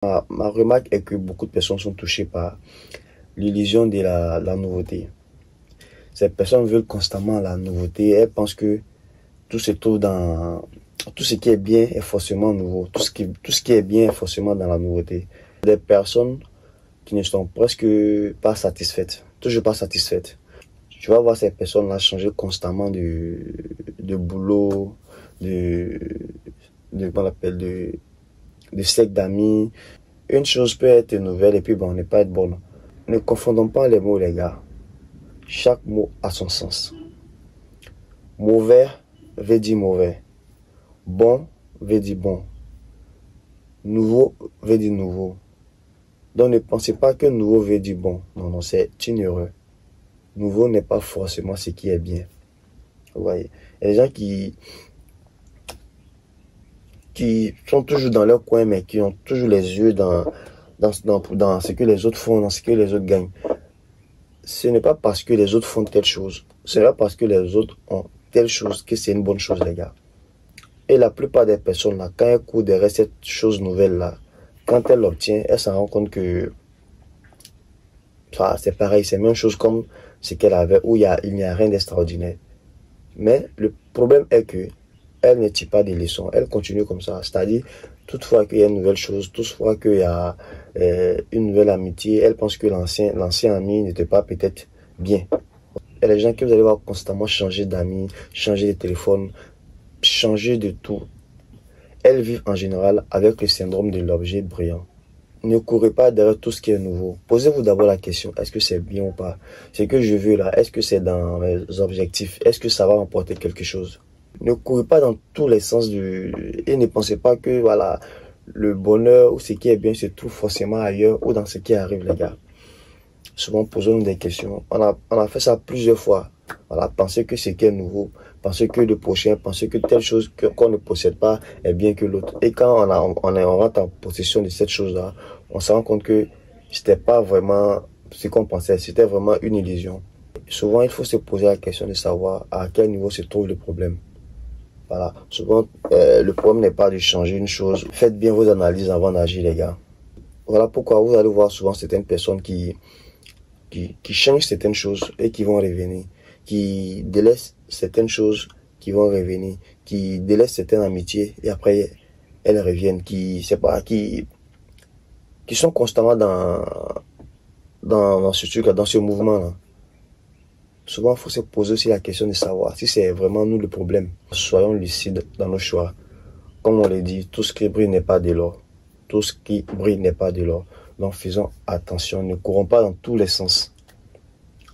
Ma remarque est que beaucoup de personnes sont touchées par l'illusion de la nouveauté. Ces personnes veulent constamment la nouveauté. Elles pensent que tout se trouve dans... Tout ce qui est bien est forcément nouveau. Tout ce qui est bien est forcément dans la nouveauté. Des personnes qui ne sont presque pas satisfaites. Toujours pas satisfaites. Tu vas voir ces personnes-là changer constamment de boulot, comment on appelle, de cercle d'amis. Une chose peut être nouvelle et puis bon, ne pas être bonne. Ne confondons pas les mots, les gars. Chaque mot a son sens. Mauvais veut dire mauvais. Bon veut dire bon. Nouveau veut dire nouveau. Donc ne pensez pas que nouveau veut dire bon. Non, non, c'est une erreur. Nouveau n'est pas forcément ce qui est bien. Vous voyez. Il y a des gens qui sont toujours dans leur coin, mais qui ont toujours les yeux dans ce que les autres font, dans ce que les autres gagnent. Ce n'est pas parce que les autres font telle chose, c'est pas parce que les autres ont telle chose que c'est une bonne chose, les gars. Et la plupart des personnes, là, quand elles courent derrière cette chose nouvelle-là, quand elles l'obtiennent, elles se rendent compte que c'est pareil, c'est la même chose comme ce qu'elle avait, où il n'y a rien d'extraordinaire. Mais le problème est que elle ne tire pas des leçons, elle continue comme ça. C'est-à-dire, toutefois qu'il y a une nouvelle chose, toutefois qu'il y a une nouvelle amitié, elle pense que l'ancien ami n'était pas peut-être bien. Il y a des gens que vous allez voir constamment changer d'amis, changer de téléphone, changer de tout. Elles vivent en général avec le syndrome de l'objet brillant. Ne courez pas derrière tout ce qui est nouveau. Posez-vous d'abord la question, est-ce que c'est bien ou pas? Ce que je veux là, est-ce que c'est dans mes objectifs? Est-ce que ça va m'apporter quelque chose? Ne courez pas dans tous les sens et ne pensez pas que voilà, le bonheur ou ce qui est bien se trouve forcément ailleurs ou dans ce qui arrive, les gars. Souvent, posons-nous des questions. On a fait ça plusieurs fois. Voilà, penser que ce qui est nouveau, penser que le prochain, penser que telle chose qu'on ne possède pas est bien que l'autre. Et quand on rentre en possession de cette chose-là, on se rend compte que c'était pas vraiment ce qu'on pensait, c'était vraiment une illusion. Souvent, il faut se poser la question de savoir à quel niveau se trouve le problème. Voilà, souvent, le problème n'est pas de changer une chose. Faites bien vos analyses avant d'agir, les gars. Voilà pourquoi vous allez voir souvent certaines personnes qui changent certaines choses et qui vont revenir, qui délaissent certaines choses qui vont revenir, qui délaissent certaines amitiés et après elles reviennent, qui sont constamment dans ce truc-là, dans ce mouvement-là. Souvent, il faut se poser aussi la question de savoir si c'est vraiment nous le problème. Soyons lucides dans nos choix. Comme on le dit, tout ce qui brille n'est pas de l'or. Tout ce qui brille n'est pas de l'or. Donc faisons attention, ne courons pas dans tous les sens.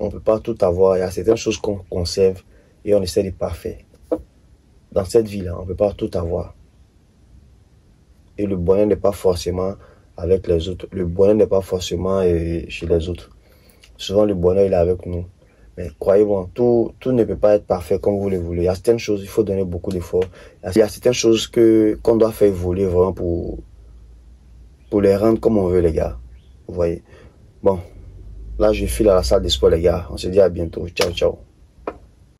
On ne peut pas tout avoir. Il y a certaines choses qu'on conserve et on essaie de parfaire. Dans cette vie-là, on ne peut pas tout avoir. Et le bonheur n'est pas forcément avec les autres. Le bonheur n'est pas forcément chez les autres. Souvent, le bonheur, il est avec nous. Mais croyez-moi, tout ne peut pas être parfait comme vous le voulez. Il y a certaines choses, il faut donner beaucoup d'efforts. Il y a certaines choses qu'on doit faire évoluer vraiment pour les rendre comme on veut, les gars. Vous voyez. Bon, là, je file à la salle de sport, les gars. On se dit à bientôt. Ciao, ciao.